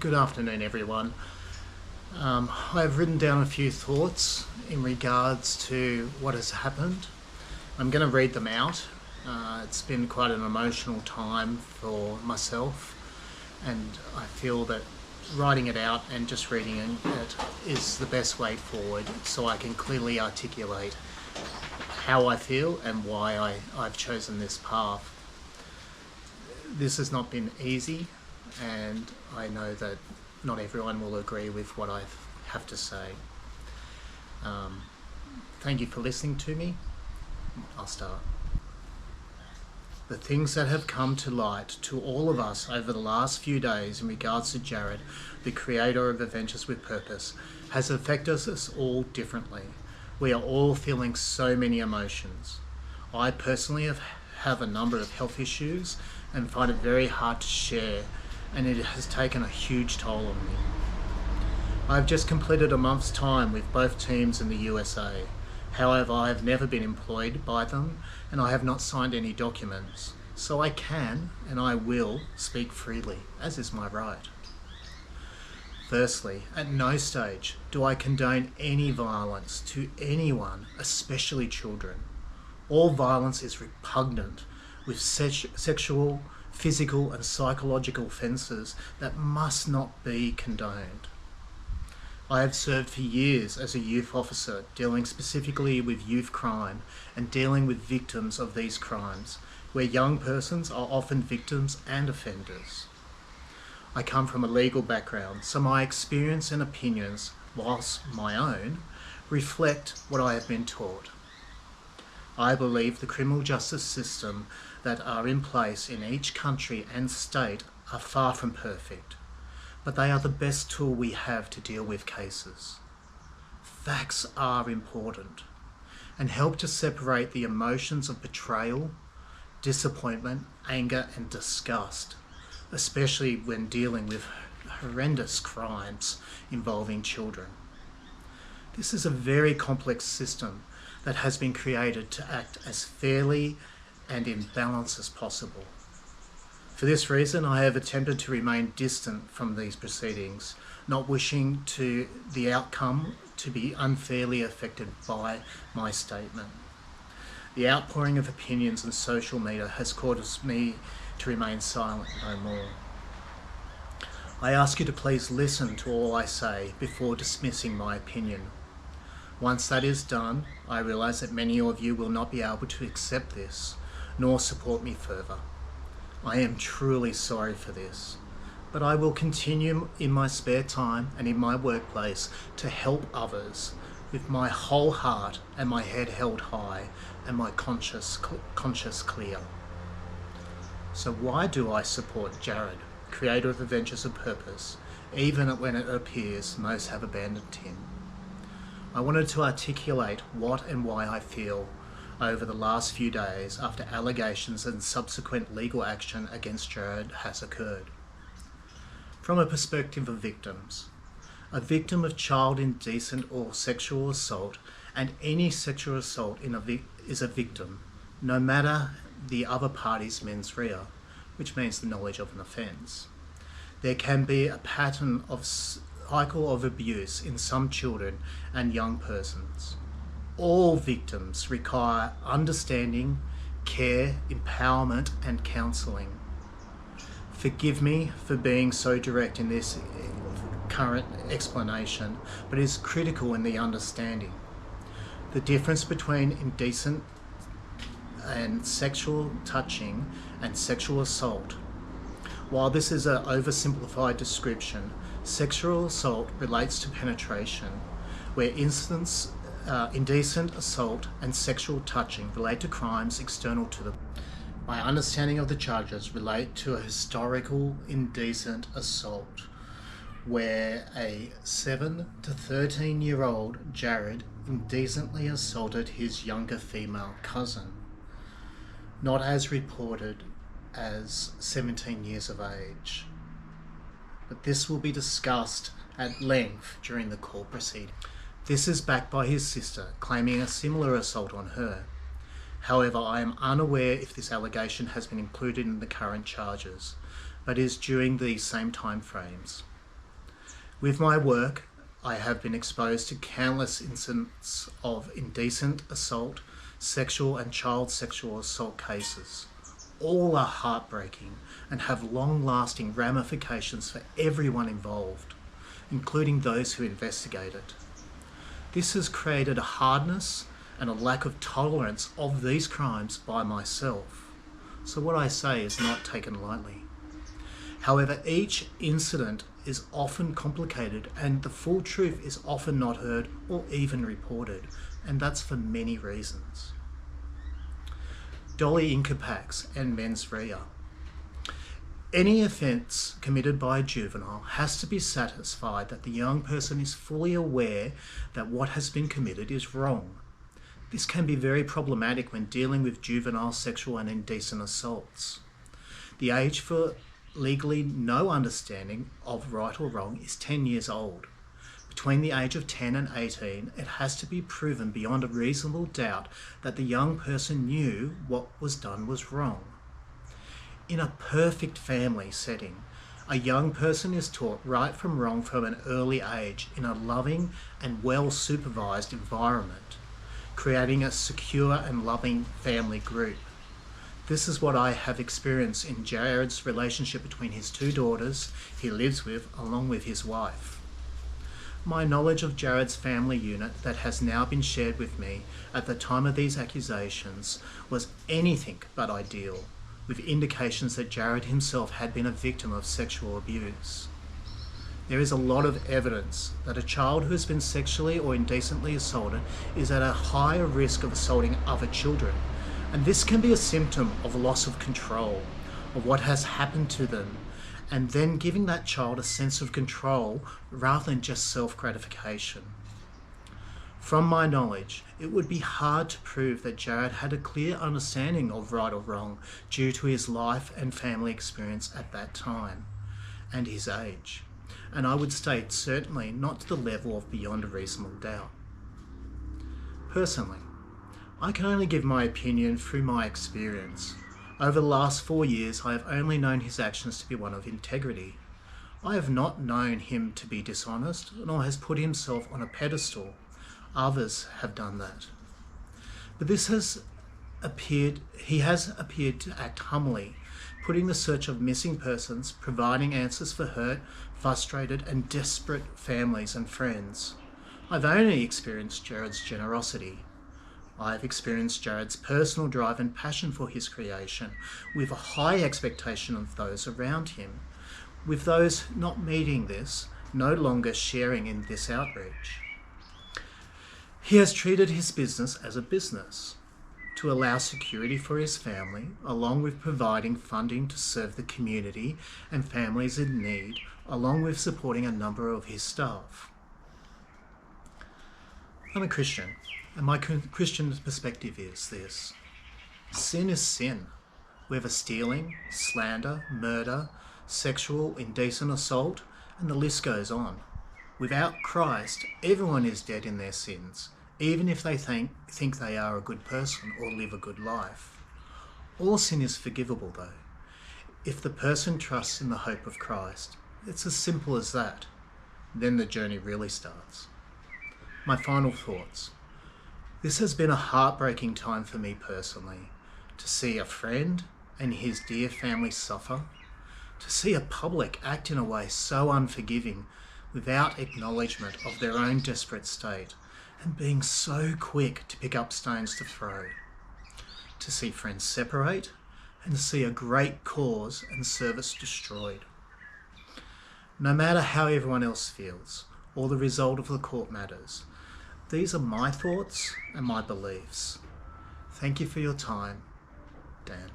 Good afternoon, everyone. I've written down a few thoughts in regards to what has happened. I'm going to read them out. It's been quite an emotional time for myself, and I feel that writing it out and just reading it is the best way forward, so I can clearly articulate how I feel and why I've chosen this path. This has not been easy, and I know that not everyone will agree with what I have to say. Thank you for listening to me. I'll start. The things that have come to light to all of us over the last few days in regards to Jared, the creator of Adventures with Purpose, has affected us all differently. We are all feeling so many emotions. I personally have a number of health issues and find it very hard to share, and it has taken a huge toll on me. I've just completed a month's time with both teams in the USA. However, I have never been employed by them, and I have not signed any documents. So I can, and I will, speak freely, as is my right. Firstly, at no stage do I condone any violence to anyone, especially children. All violence is repugnant with sexual, physical and psychological offences that must not be condoned. I have served for years as a youth officer, dealing specifically with youth crime and dealing with victims of these crimes, where young persons are often victims and offenders. I come from a legal background, so my experience and opinions, whilst my own, reflect what I have been taught. I believe the criminal justice system that are in place in each country and state are far from perfect, but they are the best tool we have to deal with cases. Facts are important and help to separate the emotions of betrayal, disappointment, anger and disgust, especially when dealing with horrendous crimes involving children. This is a very complex system that has been created to act as fairly and in balance as possible. For this reason, I have attempted to remain distant from these proceedings, not wishing to the outcome to be unfairly affected by my statement. The outpouring of opinions on social media has caused me to remain silent no more. I ask you to please listen to all I say before dismissing my opinion. Once that is done, I realise that many of you will not be able to accept this, nor support me further. I am truly sorry for this, but I will continue in my spare time and in my workplace to help others with my whole heart and my head held high and my conscience clear. So why do I support Jared, creator of Adventures of Purpose, even when it appears most have abandoned him? I wanted to articulate what and why I feel over the last few days after allegations and subsequent legal action against Jared has occurred. From a perspective of victims, a victim of child indecent or sexual assault, and any sexual assault is a victim, no matter the other party's mens rea, which means the knowledge of an offence. There can be a pattern of cycle of abuse in some children and young persons. All victims require understanding, care, empowerment and counselling. Forgive me for being so direct in this current explanation, but it is critical in the understanding. The difference between indecent and sexual touching and sexual assault. While this is an oversimplified description, sexual assault relates to penetration, where indecent assault and sexual touching relate to crimes external to them. My understanding of the charges relate to a historical indecent assault, where a 7 to 13-year-old Jared indecently assaulted his younger female cousin, not as reported as 17 years of age. But this will be discussed at length during the court proceeding. This is backed by his sister, claiming a similar assault on her. However, I am unaware if this allegation has been included in the current charges, but is during these same time frames. With my work, I have been exposed to countless incidents of indecent assault, sexual and child sexual assault cases. All are heartbreaking and have long-lasting ramifications for everyone involved, including those who investigate it. This has created a hardness and a lack of tolerance of these crimes by myself. So what I say is not taken lightly. However, each incident is often complicated and the full truth is often not heard or even reported, and that's for many reasons. Dolly Incapax and mens rea. Any offence committed by a juvenile has to be satisfied that the young person is fully aware that what has been committed is wrong. This can be very problematic when dealing with juvenile sexual and indecent assaults. The age for legally no understanding of right or wrong is 10 years old. Between the age of 10 and 18, it has to be proven beyond a reasonable doubt that the young person knew what was done was wrong. In a perfect family setting, a young person is taught right from wrong from an early age in a loving and well-supervised environment, creating a secure and loving family group. This is what I have experienced in Jared's relationship between his two daughters he lives with along with his wife. My knowledge of Jared's family unit that has now been shared with me at the time of these accusations was anything but ideal, with indications that Jared himself had been a victim of sexual abuse. There is a lot of evidence that a child who has been sexually or indecently assaulted is at a higher risk of assaulting other children, and this can be a symptom of loss of control of what has happened to them, and then giving that child a sense of control rather than just self-gratification. From my knowledge, it would be hard to prove that Jared had a clear understanding of right or wrong due to his life and family experience at that time and his age, and I would state certainly not to the level of beyond a reasonable doubt. Personally, I can only give my opinion through my experience. Over the last 4 years, I have only known his actions to be one of integrity. I have not known him to be dishonest, nor has put himself on a pedestal. Others have done that. But he has appeared to act humbly, putting the search of missing persons, providing answers for hurt, frustrated and desperate families and friends. I've only experienced Jared's generosity. I've experienced Jared's personal drive and passion for his creation, with a high expectation of those around him, with those not meeting this, no longer sharing in this outreach. He has treated his business as a business, to allow security for his family, along with providing funding to serve the community and families in need, along with supporting a number of his staff. I'm a Christian, and my Christian perspective is this: sin is sin, whether stealing, slander, murder, sexual, indecent assault, and the list goes on. Without Christ, everyone is dead in their sins, even if they think they are a good person or live a good life. All sin is forgivable though, if the person trusts in the hope of Christ. It's as simple as that. Then the journey really starts. My final thoughts. This has been a heartbreaking time for me personally, to see a friend and his dear family suffer, to see a public act in a way so unforgiving without acknowledgement of their own desperate state, and being so quick to pick up stones to throw, to see friends separate, and to see a great cause and service destroyed. No matter how everyone else feels, or the result of the court matters, these are my thoughts and my beliefs. Thank you for your time, Dan.